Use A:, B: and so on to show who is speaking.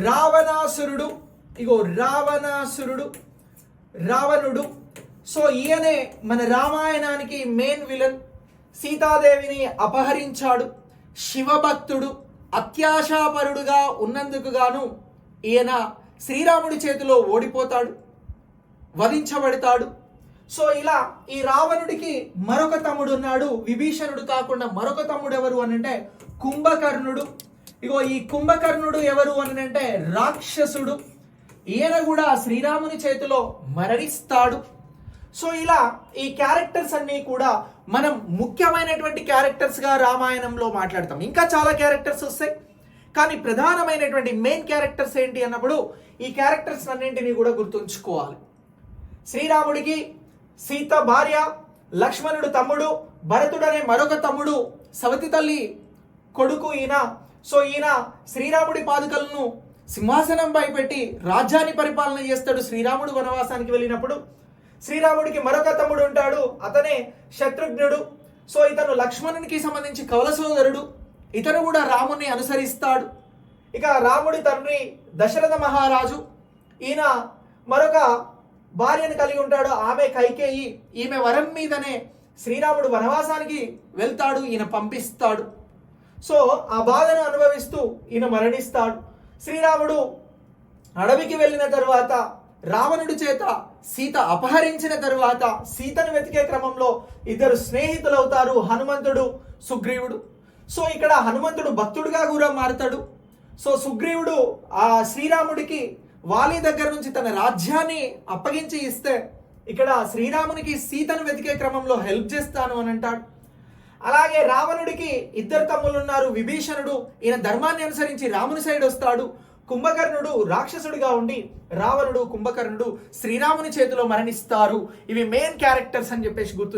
A: రావణాసురుడు. ఇగో రావణుడు. సో ఈయనే మన రామాయణానికి మెయిన్ విలన్. సీతాదేవిని అపహరించాడు. శివభక్తుడు, అత్యాశాపరుడుగా ఉన్నందుకు గాను ఈయన శ్రీరాముడి చేతిలో ఓడిపోతాడు, వధించబడతాడు. సో ఇలా ఈ రావణుడికి మరొక తమ్ముడు ఉన్నాడు. విభీషణుడు కాకుండా మరొక తమ్ముడు ఎవరు అని అంటే కుంభకర్ణుడు. ఇగో ఈ కుంభకర్ణుడు ఎవరు అని అంటే రాక్షసుడు. ఈయన కూడా శ్రీరాముని చేతిలో మరణిస్తాడు. సో ఇలా ఈ క్యారెక్టర్స్ అన్ని కూడా మనం ముఖ్యమైనటువంటి క్యారెక్టర్స్ గా రామాయణంలో మాట్లాడతాం. ఇంకా చాలా క్యారెక్టర్స్ వస్తాయి, కానీ ప్రధానమైనటువంటి మెయిన్ క్యారెక్టర్స్ ఏంటి అన్నప్పుడు ఈ క్యారెక్టర్స్ అన్నింటినీ కూడా గుర్తుంచుకోవాలి. శ్రీరాముడికి సీత భార్య, లక్ష్మణుడు తమ్ముడు, భరతుడు అనే మరొక తమ్ముడు, సవతి తల్లి కొడుకు ఈయన. సో ఈయన శ్రీరాముడి పాదుకలను సింహాసనంపై పెట్టి రాజ్యాన్ని పరిపాలన చేస్తాడు శ్రీరాముడు వనవాసానికి వెళ్ళినప్పుడు. శ్రీరాముడికి మరొక తమ్ముడు ఉంటాడు, అతనే శత్రుఘ్నుడు. సో ఇతను లక్ష్మణునికి సంబంధించి కవల సోదరుడు. ఇతను కూడా రాముని అనుసరిస్తాడు. ఇక రాముడి తండ్రి దశరథ మహారాజు. ఈయన మరొక భార్యను కలిగి ఉంటాడు, ఆమె కైకేయి. ఈమె వరం మీదనే శ్రీరాముడు వనవాసానికి వెళ్తాడు, ఈయన పంపిస్తాడు. సో ఆ బాధను అనుభవిస్తూ ఈయన మరణిస్తాడు. శ్రీరాముడు అడవికి వెళ్ళిన తరువాత రావణుడి చేత సీత అపహరించిన తరువాత సీతను వెతికే క్రమంలో ఇద్దరు స్నేహితులు అవుతారు, హనుమంతుడు, సుగ్రీవుడు. సో ఇక్కడ హనుమంతుడు భక్తుడుగా కూడా మారుతాడు. సో సుగ్రీవుడు ఆ శ్రీరాముడికి వాలి దగ్గర నుంచి తన రాజ్యాన్ని అప్పగించి ఇస్తే ఇక్కడ శ్రీరామునికి సీతను వెతికే క్రమంలో హెల్ప్ చేస్తాను అని అంటాడు. అలాగే రావణుడికి ఇద్దరు తమ్ముళ్ళు ఉన్నారు, విభీషణుడు. ఈయన ధర్మాన్ని అనుసరించి రాముని సైడ్ వస్తాడు. కుంభకర్ణుడు రాక్షసుడిగా ఉండి రావణుడు, కుంభకర్ణుడు శ్రీరాముని చేతిలో మరణిస్తారు. ఇవి మెయిన్ క్యారెక్టర్స్ అని చెప్పేసి గుర్తు